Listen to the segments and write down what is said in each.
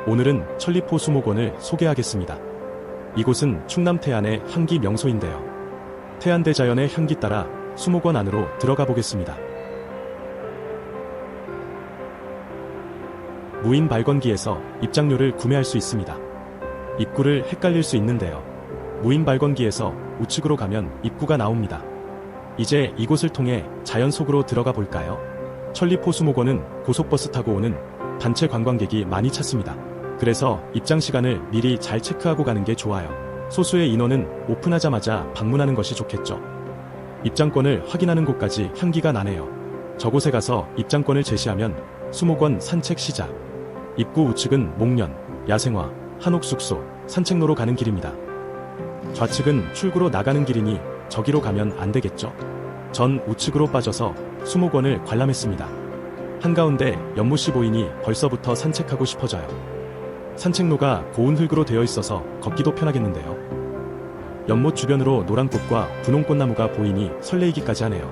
오늘은 천리포 수목원을 소개하겠습니다. 이곳은 충남 태안의 향기 명소인데요. 태안대 자연의 향기 따라 수목원 안으로 들어가 보겠습니다. 무인 발권기에서 입장료를 구매할 수 있습니다. 입구를 헷갈릴 수 있는데요. 무인 발권기에서 우측으로 가면 입구가 나옵니다. 이제 이곳을 통해 자연 속으로 들어가 볼까요? 천리포 수목원은 고속버스 타고 오는 단체 관광객이 많이 찾습니다. 그래서 입장 시간을 미리 잘 체크하고 가는 게 좋아요. 소수의 인원은 오픈하자마자 방문하는 것이 좋겠죠. 입장권을 확인하는 곳까지 향기가 나네요. 저곳에 가서 입장권을 제시하면 수목원 산책 시작. 입구 우측은 목련, 야생화, 한옥숙소, 산책로로 가는 길입니다. 좌측은 출구로 나가는 길이니 저기로 가면 안 되겠죠? 전 우측으로 빠져서 수목원을 관람했습니다. 한가운데 연못이 보이니 벌써부터 산책하고 싶어져요. 산책로가 고운 흙으로 되어 있어서 걷기도 편하겠는데요. 연못 주변으로 노란꽃과 분홍꽃나무가 보이니 설레이기까지 하네요.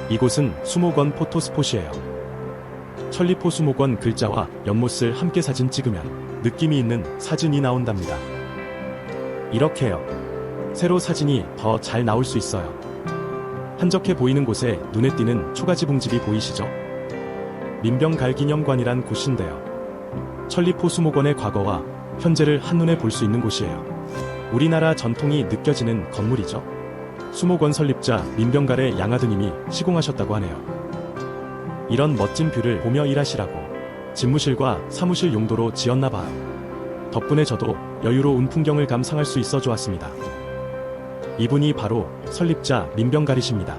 이곳은 수목원 포토스폿이에요. 천리포 수목원 글자와 연못을 함께 사진 찍으면 느낌이 있는 사진이 나온답니다. 이렇게요. 새로 사진이 더 잘 나올 수 있어요. 한적해 보이는 곳에 눈에 띄는 초가지 붕집이 보이시죠? 민병갈기념관이란 곳인데요. 천리포 수목원의 과거와 현재를 한눈에 볼 수 있는 곳이에요. 우리나라 전통이 느껴지는 건물이죠. 수목원 설립자 민병갈의 양아드님이 시공하셨다고 하네요. 이런 멋진 뷰를 보며 일하시라고 집무실과 사무실 용도로 지었나봐요. 덕분에 저도 여유로운 풍경을 감상할 수 있어 좋았습니다. 이분이 바로 설립자 민병갈이십니다.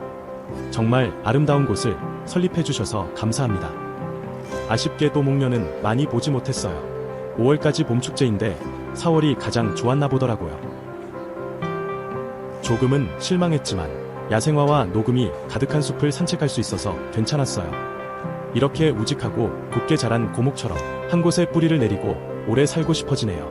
정말 아름다운 곳을 설립해주셔서 감사합니다. 아쉽게도 목련은 많이 보지 못했어요. 5월까지 봄축제인데 4월이 가장 좋았나 보더라고요. 조금은 실망했지만 야생화와 녹음이 가득한 숲을 산책할 수 있어서 괜찮았어요. 이렇게 우직하고 곱게 자란 고목처럼 한 곳에 뿌리를 내리고 오래 살고 싶어지네요.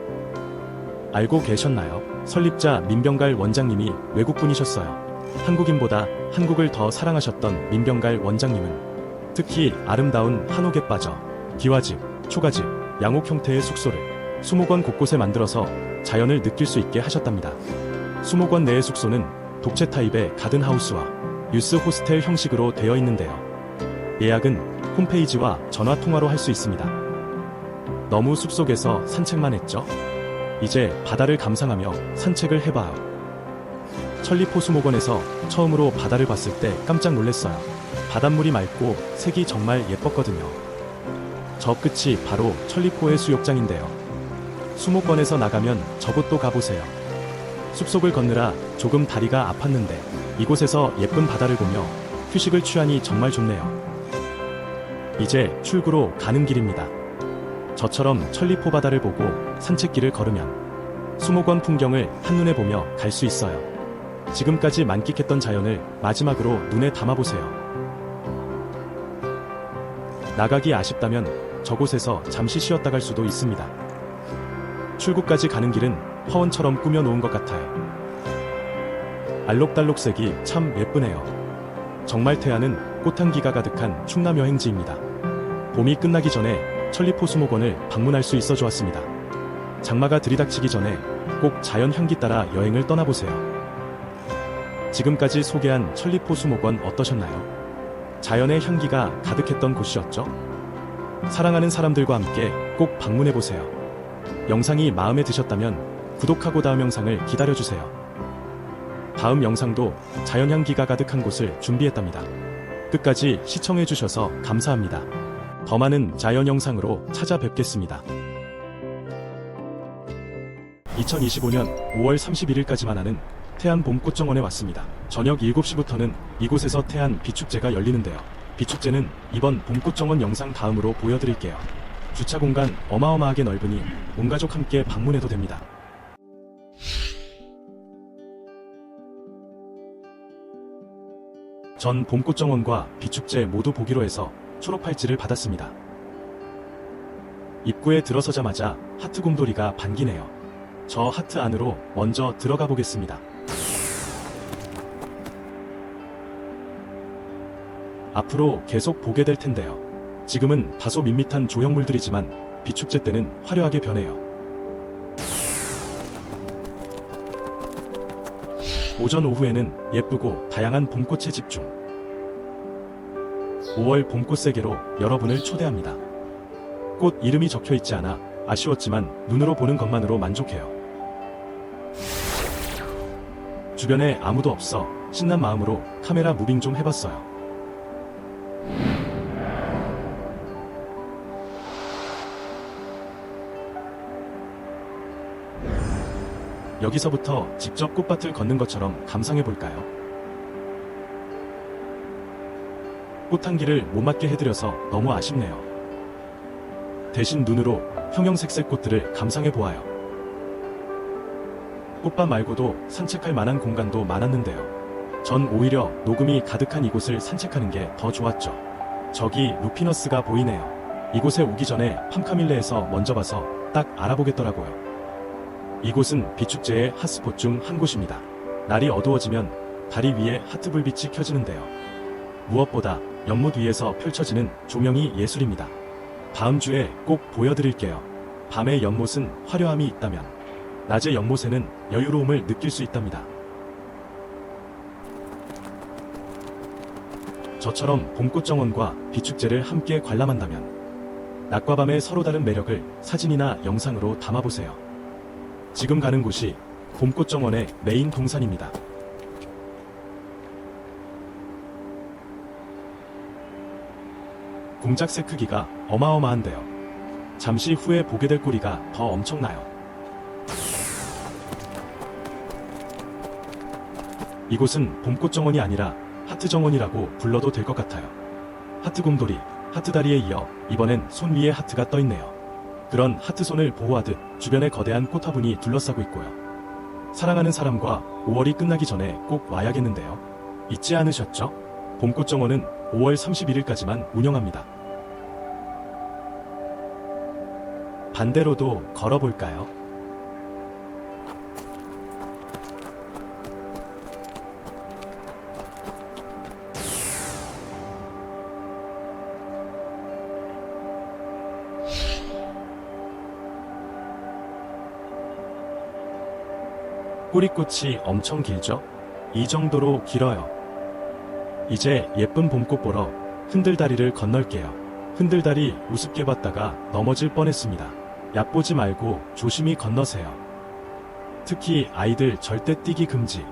알고 계셨나요? 설립자 민병갈 원장님이 외국분이셨어요. 한국인보다 한국을 더 사랑하셨던 민병갈 원장님은 특히 아름다운 한옥에 빠져 기와집, 초가집, 양옥 형태의 숙소를 수목원 곳곳에 만들어서 자연을 느낄 수 있게 하셨답니다. 수목원 내의 숙소는 독채 타입의 가든하우스와 유스 호스텔 형식으로 되어 있는데요. 예약은 홈페이지와 전화통화로 할 수 있습니다. 너무 숲속에서 산책만 했죠? 이제 바다를 감상하며 산책을 해봐요. 천리포 수목원에서 처음으로 바다를 봤을 때 깜짝 놀랐어요. 바닷물이 맑고 색이 정말 예뻤거든요. 저 끝이 바로 천리포의 수욕장인데요. 수목원에서 나가면 저곳도 가보세요. 숲속을 걷느라 조금 다리가 아팠는데 이곳에서 예쁜 바다를 보며 휴식을 취하니 정말 좋네요. 이제 출구로 가는 길입니다. 저처럼 천리포 바다를 보고 산책길을 걸으면 수목원 풍경을 한눈에 보며 갈 수 있어요. 지금까지 만끽했던 자연을 마지막으로 눈에 담아보세요. 나가기 아쉽다면 저곳에서 잠시 쉬었다 갈 수도 있습니다. 출구까지 가는 길은 화원처럼 꾸며놓은 것 같아요. 알록달록색이 참 예쁘네요. 정말 태안은 꽃향기가 가득한 충남 여행지입니다. 봄이 끝나기 전에 천리포 수목원을 방문할 수 있어 좋았습니다. 장마가 들이닥치기 전에 꼭 자연 향기 따라 여행을 떠나보세요. 지금까지 소개한 천리포 수목원 어떠셨나요? 자연의 향기가 가득했던 곳이었죠? 사랑하는 사람들과 함께 꼭 방문해보세요. 영상이 마음에 드셨다면 구독하고 다음 영상을 기다려주세요. 다음 영상도 자연 향기가 가득한 곳을 준비했답니다. 끝까지 시청해주셔서 감사합니다. 더 많은 자연 영상으로 찾아뵙겠습니다. 2025년 5월 31일까지만 하는 태안 봄꽃정원에 왔습니다. 저녁 7시부터는 이곳에서 태안 비축제가 열리는데요. 비축제는 이번 봄꽃정원 영상 다음으로 보여드릴게요. 주차 공간 어마어마하게 넓으니 온가족 함께 방문해도 됩니다. 전 봄꽃정원과 비축제 모두 보기로 해서 초록팔찌를 받았습니다. 입구에 들어서자마자 하트 곰돌이가 반기네요. 저 하트 안으로 먼저 들어가 보겠습니다. 앞으로 계속 보게 될 텐데요. 지금은 다소 밋밋한 조형물들이지만 비축제 때는 화려하게 변해요. 오전 오후에는 예쁘고 다양한 봄꽃에 집중. 5월 봄꽃 세계로 여러분을 초대합니다. 꽃 이름이 적혀 있지 않아 아쉬웠지만 눈으로 보는 것만으로 만족해요. 주변에 아무도 없어 신난 마음으로 카메라 무빙 좀 해봤어요. 여기서부터 직접 꽃밭을 걷는 것처럼 감상해볼까요? 꽃 향기를 못 맡게 해드려서 너무 아쉽네요. 대신 눈으로 형형색색 꽃들을 감상해보아요. 꽃밭 말고도 산책할 만한 공간도 많았는데요. 전 오히려 녹음이 가득한 이곳을 산책하는 게 더 좋았죠. 저기 루피너스가 보이네요. 이곳에 오기 전에 팜카밀레에서 먼저 봐서 딱 알아보겠더라고요. 이곳은 비축제의 핫스폿 중 한 곳입니다. 날이 어두워지면 다리 위에 하트불빛이 켜지는데요. 무엇보다 연못 위에서 펼쳐지는 조명이 예술입니다. 다음 주에 꼭 보여드릴게요. 밤의 연못은 화려함이 있다면 낮의 연못에는 여유로움을 느낄 수 있답니다. 저처럼 봄꽃 정원과 비축제를 함께 관람한다면 낮과 밤의 서로 다른 매력을 사진이나 영상으로 담아보세요. 지금 가는 곳이 봄꽃 정원의 메인 동산입니다. 공작새 크기가 어마어마한데요. 잠시 후에 보게 될 꼬리가 더 엄청나요. 이곳은 봄꽃 정원이 아니라 하트 정원이라고 불러도 될 것 같아요. 하트 곰돌이, 하트 다리에 이어 이번엔 손 위에 하트가 떠 있네요. 그런 하트 손을 보호하듯 주변에 거대한 꽃 화분이 둘러싸고 있고요. 사랑하는 사람과 5월이 끝나기 전에 꼭 와야겠는데요. 잊지 않으셨죠? 봄꽃 정원은 5월 31일까지만 운영합니다. 반대로도 걸어볼까요? 꼬리꽃이 엄청 길죠? 이 정도로 길어요. 이제 예쁜 봄꽃 보러 흔들다리를 건널게요. 흔들다리 우습게 봤다가 넘어질 뻔했습니다. 얕보지 말고 조심히 건너세요. 특히 아이들 절대 뛰기 금지.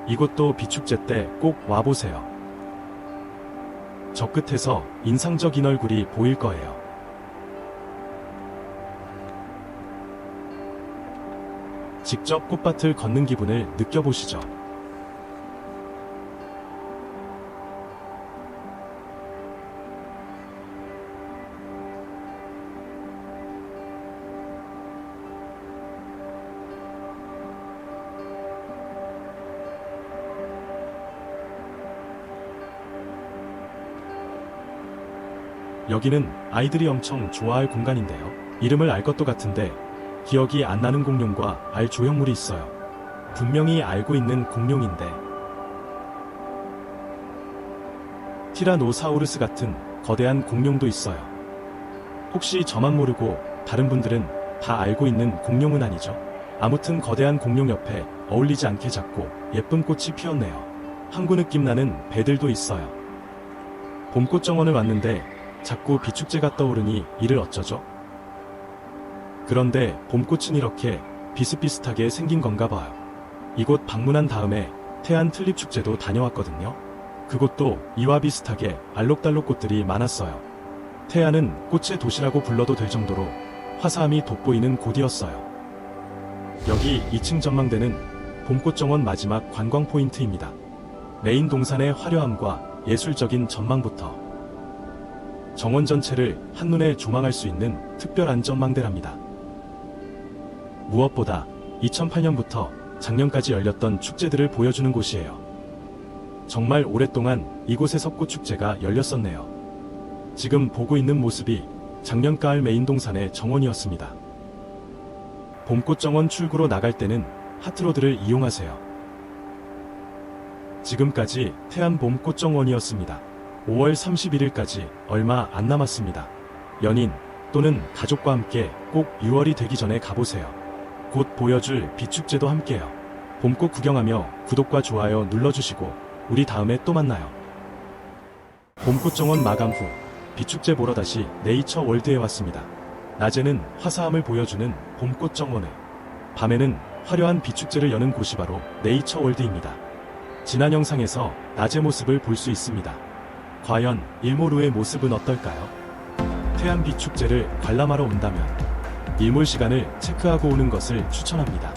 이곳도 비축제 때 꼭 와보세요. 저 끝에서 인상적인 얼굴이 보일 거예요. 직접 꽃밭을 걷는 기분을 느껴보시죠. 여기는 아이들이 엄청 좋아할 공간인데요. 이름을 알 것도 같은데 기억이 안 나는 공룡과 알 조형물이 있어요. 분명히 알고 있는 공룡인데 티라노사우루스 같은 거대한 공룡도 있어요. 혹시 저만 모르고 다른 분들은 다 알고 있는 공룡은 아니죠? 아무튼 거대한 공룡 옆에 어울리지 않게 작고 예쁜 꽃이 피었네요. 항구 느낌 나는 배들도 있어요. 봄꽃 정원을 왔는데 자꾸 비축제가 떠오르니 이를 어쩌죠? 그런데 봄꽃은 이렇게 비슷비슷하게 생긴 건가 봐요. 이곳 방문한 다음에 태안 튤립 축제도 다녀왔거든요. 그곳도 이와 비슷하게 알록달록 꽃들이 많았어요. 태안은 꽃의 도시라고 불러도 될 정도로 화사함이 돋보이는 곳이었어요. 여기 2층 전망대는 봄꽃 정원 마지막 관광 포인트입니다. 메인 동산의 화려함과 예술적인 전망부터 정원 전체를 한눈에 조망할 수 있는 특별한 전망대랍니다. 무엇보다 2008년부터 작년까지 열렸던 축제들을 보여주는 곳이에요. 정말 오랫동안 이곳에서 꽃축제가 열렸었네요. 지금 보고 있는 모습이 작년 가을 메인 동산의 정원이었습니다. 봄꽃 정원 출구로 나갈 때는 하트로드를 이용하세요. 지금까지 태안 봄 꽃정원이었습니다. 5월 31일까지 얼마 안 남았습니다. 연인 또는 가족과 함께 꼭 6월이 되기 전에 가보세요. 곧 보여줄 비축제도 함께요. 봄꽃 구경하며 구독과 좋아요 눌러주시고 우리 다음에 또 만나요. 봄꽃정원 마감 후 비축제 보러 다시 네이처 월드에 왔습니다. 낮에는 화사함을 보여주는 봄꽃정원에, 밤에는 화려한 비축제를 여는 곳이 바로 네이처 월드입니다. 지난 영상에서 낮의 모습을 볼 수 있습니다. 과연 일몰 후의 모습은 어떨까요? 태안 비축제를 관람하러 온다면 일몰 시간을 체크하고 오는 것을 추천합니다.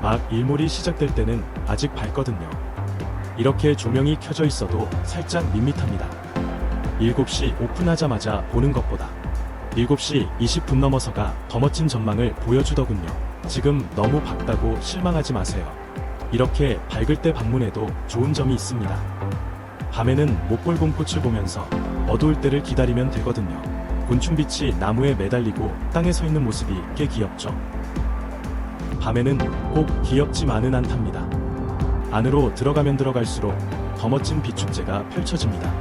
막 일몰이 시작될 때는 아직 밝거든요. 이렇게 조명이 켜져 있어도 살짝 밋밋합니다. 7시 오픈하자마자 보는 것보다 7시 20분 넘어서가 더 멋진 전망을 보여주더군요. 지금 너무 밝다고 실망하지 마세요. 이렇게 밝을 때 방문해도 좋은 점이 있습니다. 밤에는 못 볼 봄꽃을 보면서 어두울 때를 기다리면 되거든요. 곤충빛이 나무에 매달리고 땅에 서 있는 모습이 꽤 귀엽죠. 밤에는 꼭 귀엽지만은 않답니다. 안으로 들어가면 들어갈수록 더 멋진 비축제가 펼쳐집니다.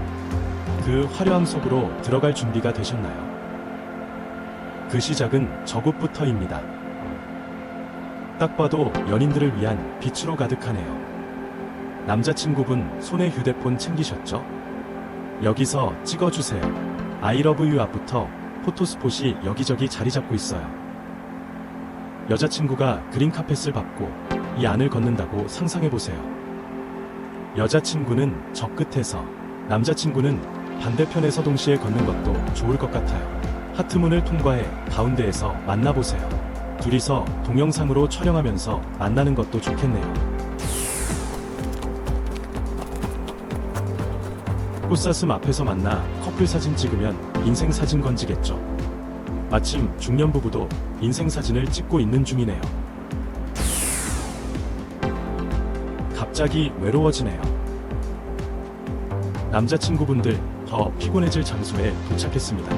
그 화려함 속으로 들어갈 준비가 되셨나요? 그 시작은 저곳부터입니다. 딱 봐도 연인들을 위한 빛으로 가득하네요. 남자친구분 손에 휴대폰 챙기셨죠? 여기서 찍어주세요. I love you 앞부터 포토스폿이 여기저기 자리 잡고 있어요. 여자친구가 그린 카펫을 밟고 이 안을 걷는다고 상상해보세요. 여자친구는 저 끝에서, 남자친구는 반대편에서 동시에 걷는 것도 좋을 것 같아요. 하트문을 통과해 가운데에서 만나보세요. 둘이서 동영상으로 촬영하면서 만나는 것도 좋겠네요. 꽃사슴 앞에서 만나 커플 사진 찍으면 인생 사진 건지겠죠. 마침 중년 부부도 인생 사진을 찍고 있는 중이네요. 갑자기 외로워지네요. 남자친구분들 더 피곤해질 장소에 도착했습니다.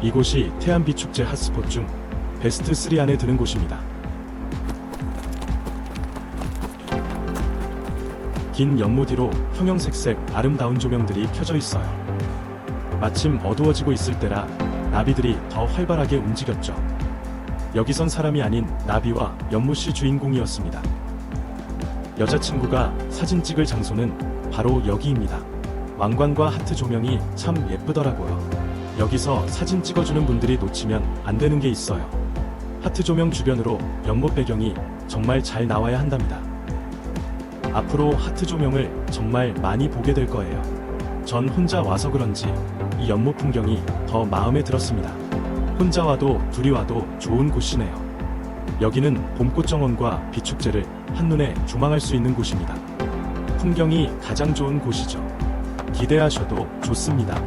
이곳이 태안 비축제 핫스폿 중 베스트 3 안에 드는 곳입니다. 긴 연못 뒤로 형형색색 아름다운 조명들이 켜져 있어요. 마침 어두워지고 있을 때라 나비들이 더 활발하게 움직였죠. 여기선 사람이 아닌 나비와 연못이 주인공이었습니다. 여자친구가 사진 찍을 장소는 바로 여기입니다. 왕관과 하트 조명이 참 예쁘더라고요. 여기서 사진 찍어주는 분들이 놓치면 안 되는 게 있어요. 하트 조명 주변으로 연못 배경이 정말 잘 나와야 한답니다. 앞으로 하트 조명을 정말 많이 보게 될 거예요. 전 혼자 와서 그런지 이 연못 풍경이 더 마음에 들었습니다. 혼자 와도 둘이 와도 좋은 곳이네요. 여기는 봄꽃정원과 비축제를 한눈에 조망할 수 있는 곳입니다. 풍경이 가장 좋은 곳이죠. 기대하셔도 좋습니다.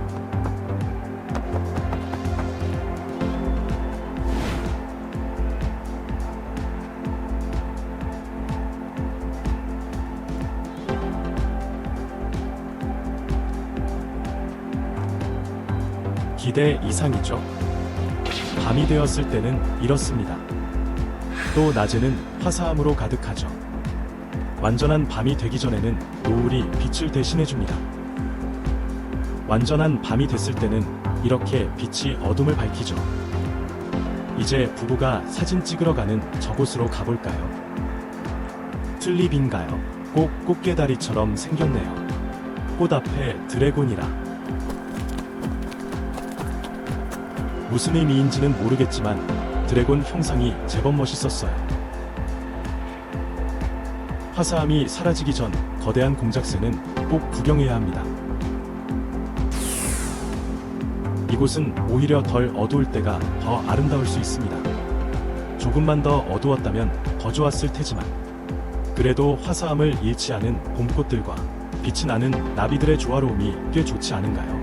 기대 이상이죠. 밤이 되었을 때는 이렇습니다. 또 낮에는 화사함으로 가득하죠. 완전한 밤이 되기 전에는 노을이 빛을 대신해줍니다. 완전한 밤이 됐을 때는 이렇게 빛이 어둠을 밝히죠. 이제 부부가 사진 찍으러 가는 저곳으로 가볼까요? 튤립인가요? 꼭 꽃게다리처럼 생겼네요. 꽃 앞에 드래곤이라. 무슨 의미인지는 모르겠지만 드래곤 형상이 제법 멋있었어요. 화사함이 사라지기 전 거대한 공작새는 꼭 구경해야 합니다. 이곳은 오히려 덜 어두울 때가 더 아름다울 수 있습니다. 조금만 더 어두웠다면 더 좋았을 테지만 그래도 화사함을 잃지 않은 봄꽃들과 빛이 나는 나비들의 조화로움이 꽤 좋지 않은가요?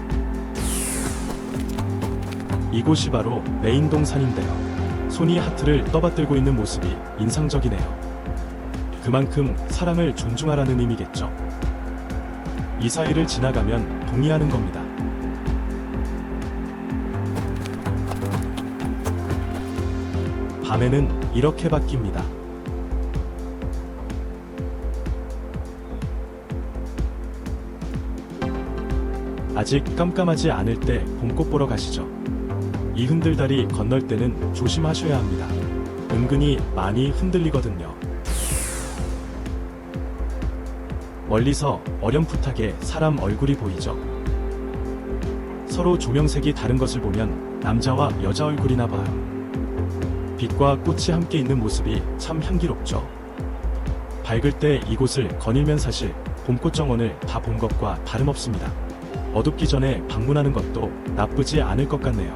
이곳이 바로 메인동산인데요. 손이 하트를 떠받들고 있는 모습이 인상적이네요. 그만큼 사랑을 존중하라는 의미겠죠. 이 사이를 지나가면 동의하는 겁니다. 밤에는 이렇게 바뀝니다. 아직 깜깜하지 않을 때 봄꽃 보러 가시죠. 이 흔들다리 건널 때는 조심하셔야 합니다. 은근히 많이 흔들리거든요. 멀리서 어렴풋하게 사람 얼굴이 보이죠. 서로 조명색이 다른 것을 보면 남자와 여자 얼굴이나 봐요. 빛과 꽃이 함께 있는 모습이 참 향기롭죠. 밝을 때 이곳을 거닐면 사실 봄꽃 정원을 다 본 것과 다름없습니다. 어둡기 전에 방문하는 것도 나쁘지 않을 것 같네요.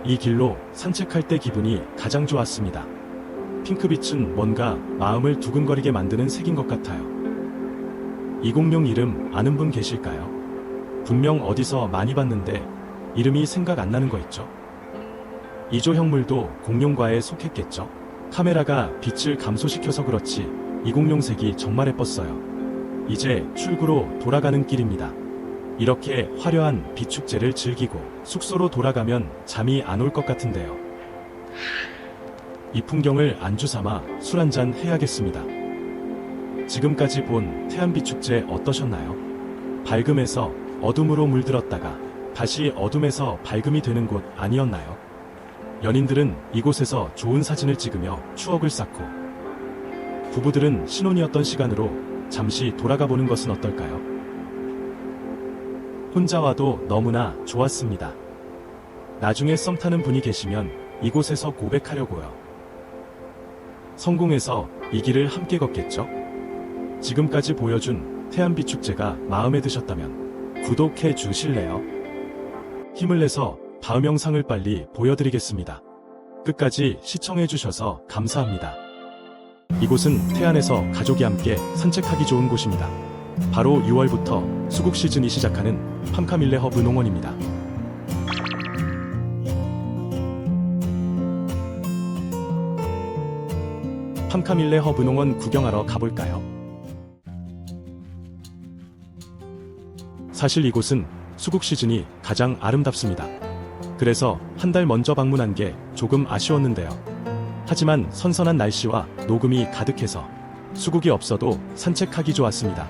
이 길로 산책할 때 기분이 가장 좋았습니다. 핑크빛은 뭔가 마음을 두근거리게 만드는 색인 것 같아요. 이 공룡 이름 아는 분 계실까요? 분명 어디서 많이 봤는데 이름이 생각 안 나는 거 있죠? 이조형물도 공룡과에 속했겠죠? 카메라가 빛을 감소시켜서 그렇지 이 공룡 색이 정말 예뻤어요. 이제 출구로 돌아가는 길입니다. 이렇게 화려한 빛축제를 즐기고 숙소로 돌아가면 잠이 안 올 것 같은데요. 이 풍경을 안주 삼아 술 한잔 해야겠습니다. 지금까지 본 태안빛축제 어떠셨나요? 밝음에서 어둠으로 물들었다가 다시 어둠에서 밝음이 되는 곳 아니었나요? 연인들은 이곳에서 좋은 사진을 찍으며 추억을 쌓고, 부부들은 신혼이었던 시간으로 잠시 돌아가 보는 것은 어떨까요? 혼자 와도 너무나 좋았습니다. 나중에 썸 타는 분이 계시면 이곳에서 고백하려고요. 성공해서 이 길을 함께 걷겠죠? 지금까지 보여준 태안빛축제가 마음에 드셨다면 구독해 주실래요? 힘을 내서 다음 영상을 빨리 보여드리겠습니다. 끝까지 시청해 주셔서 감사합니다. 이곳은 태안에서 가족이 함께 산책하기 좋은 곳입니다. 바로 6월부터 수국 시즌이 시작하는 팜카밀레 허브 농원입니다. 팜카밀레 허브 농원 구경하러 가볼까요? 사실 이곳은 수국 시즌이 가장 아름답습니다. 그래서 한 달 먼저 방문한 게 조금 아쉬웠는데요. 하지만 선선한 날씨와 녹음이 가득해서 수국이 없어도 산책하기 좋았습니다.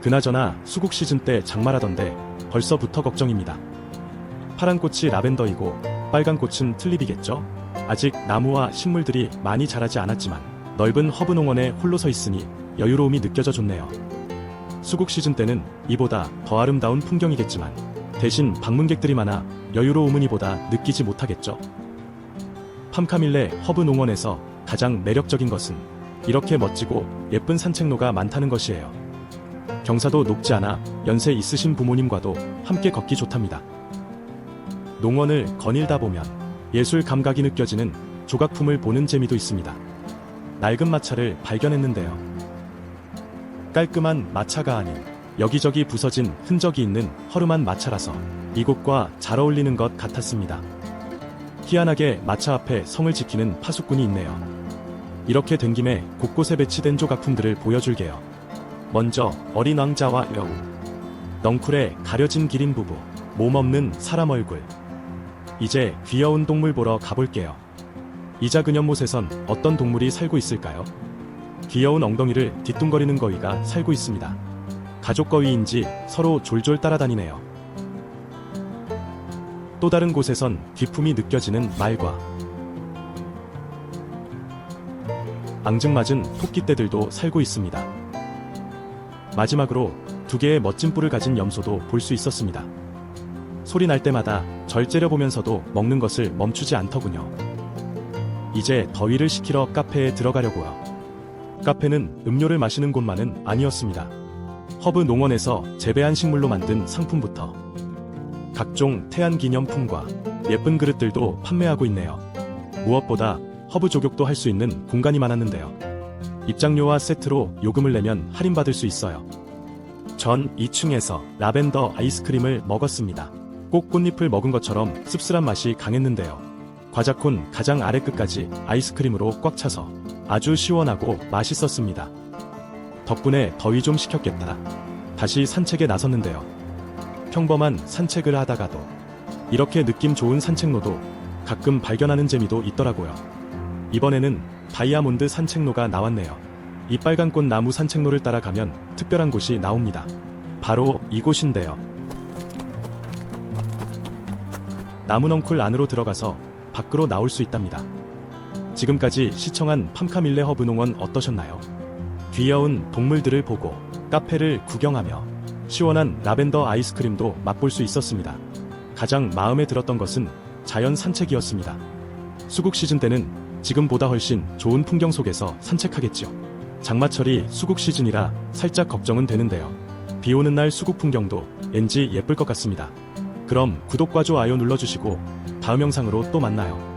그나저나 수국 시즌 때 장마라던데 벌써부터 걱정입니다. 파란 꽃이 라벤더이고 빨간 꽃은 튤립이겠죠? 아직 나무와 식물들이 많이 자라지 않았지만 넓은 허브 농원에 홀로 서 있으니 여유로움이 느껴져 좋네요. 수국 시즌 때는 이보다 더 아름다운 풍경이겠지만 대신 방문객들이 많아 여유로움은 이보다 느끼지 못하겠죠. 팜카밀레 허브 농원에서 가장 매력적인 것은 이렇게 멋지고 예쁜 산책로가 많다는 것이에요. 경사도 높지 않아 연세 있으신 부모님과도 함께 걷기 좋답니다. 농원을 거닐다 보면 예술 감각이 느껴지는 조각품을 보는 재미도 있습니다. 낡은 마차를 발견했는데요. 깔끔한 마차가 아닌 여기저기 부서진 흔적이 있는 허름한 마차라서 이곳과 잘 어울리는 것 같았습니다. 희한하게 마차 앞에 성을 지키는 파수꾼이 있네요. 이렇게 된 김에 곳곳에 배치된 조각품들을 보여줄게요. 먼저 어린 왕자와 여우, 넝쿨에 가려진 기린 부부, 몸없는 사람 얼굴. 이제 귀여운 동물 보러 가볼게요. 이 작은 연못에선 어떤 동물이 살고 있을까요? 귀여운 엉덩이를 뒤뚱거리는 거위가 살고 있습니다. 가족 거위인지 서로 졸졸 따라다니네요. 또 다른 곳에선 기품이 느껴지는 말과 앙증맞은 토끼떼들도 살고 있습니다. 마지막으로 두 개의 멋진 뿔을 가진 염소도 볼 수 있었습니다. 소리 날 때마다 절 째려보면서도 먹는 것을 멈추지 않더군요. 이제 더위를 식히러 카페에 들어가려고요. 카페는 음료를 마시는 곳만은 아니었습니다. 허브 농원에서 재배한 식물로 만든 상품부터 각종 태안 기념품과 예쁜 그릇들도 판매하고 있네요. 무엇보다 허브 족욕도 할 수 있는 공간이 많았는데요. 입장료와 세트로 요금을 내면 할인받을 수 있어요. 전 2층에서 라벤더 아이스크림을 먹었습니다. 꼭 꽃잎을 먹은 것처럼 씁쓸한 맛이 강했는데요. 과자콘 가장 아래 끝까지 아이스크림으로 꽉 차서 아주 시원하고 맛있었습니다. 덕분에 더위 좀 식혔겠다. 다시 산책에 나섰는데요. 평범한 산책을 하다가도 이렇게 느낌 좋은 산책로도 가끔 발견하는 재미도 있더라고요. 이번에는 다이아몬드 산책로가 나왔네요. 이 빨간 꽃 나무 산책로를 따라가면 특별한 곳이 나옵니다. 바로 이곳인데요. 나무넝쿨 안으로 들어가서 밖으로 나올 수 있답니다. 지금까지 시청한 팜카밀레 허브농원 어떠셨나요? 귀여운 동물들을 보고 카페를 구경하며 시원한 라벤더 아이스크림도 맛볼 수 있었습니다. 가장 마음에 들었던 것은 자연 산책이었습니다. 수국 시즌 때는 지금보다 훨씬 좋은 풍경 속에서 산책하겠죠. 장마철이 수국 시즌이라 살짝 걱정은 되는데요. 비 오는 날 수국 풍경도 왠지 예쁠 것 같습니다. 그럼 구독과 좋아요 눌러주시고 다음 영상으로 또 만나요.